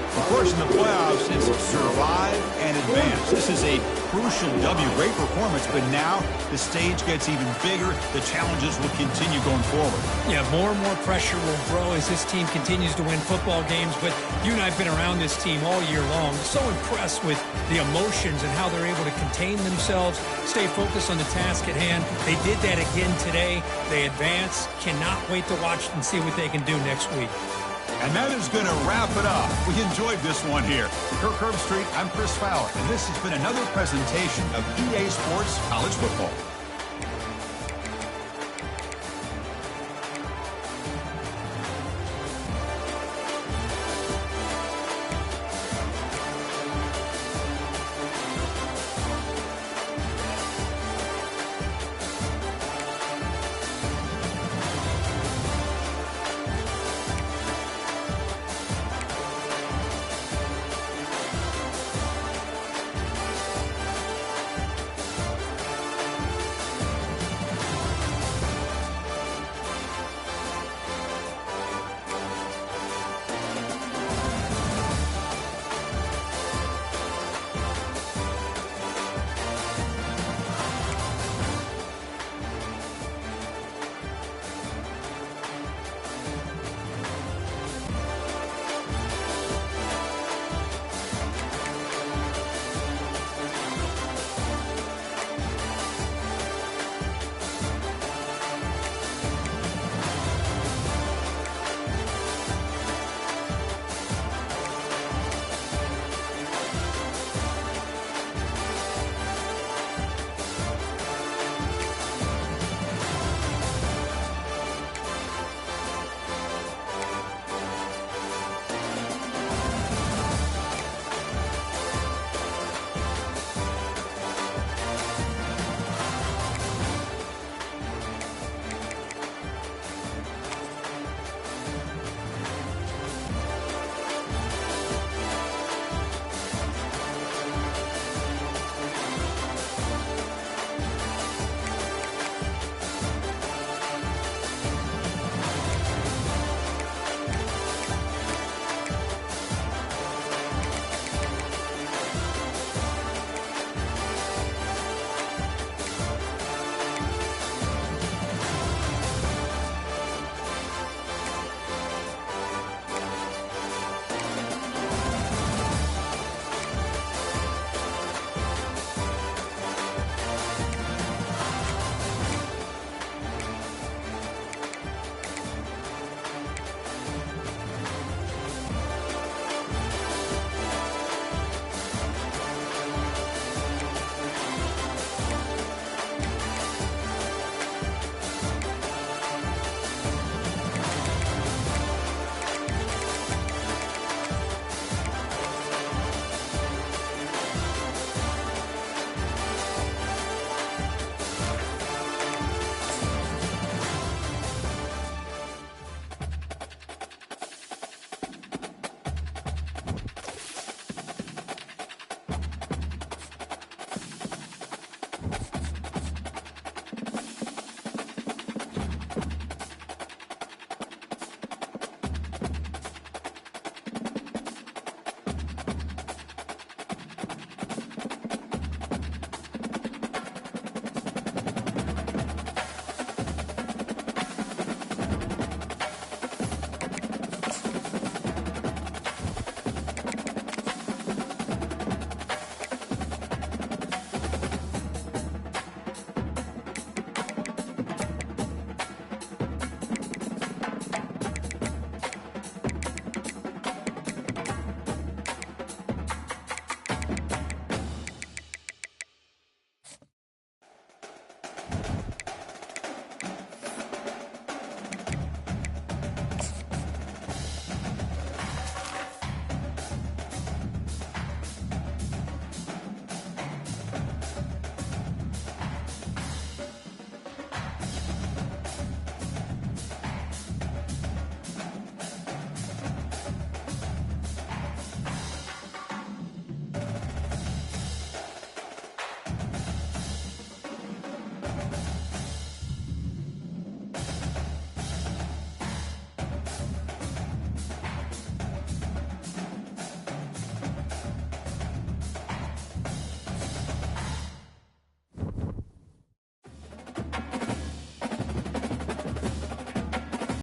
Of course, in the playoffs, it's survive and advance. This is a crucial W. Great performance, but now the stage gets even bigger. The challenges will continue going forward. Yeah, more and more pressure will grow as this team continues to win football games. But you and I have been around this team all year long. So impressed with the emotions and how they're able to contain themselves, stay focused on the task at hand. They did that again today. They advance. Cannot wait to watch and see what they can do next week. And that is going to wrap it up. We enjoyed this one here. Kirk Herbstreit, I'm Chris Fowler, and this has been another presentation of EA Sports College Football.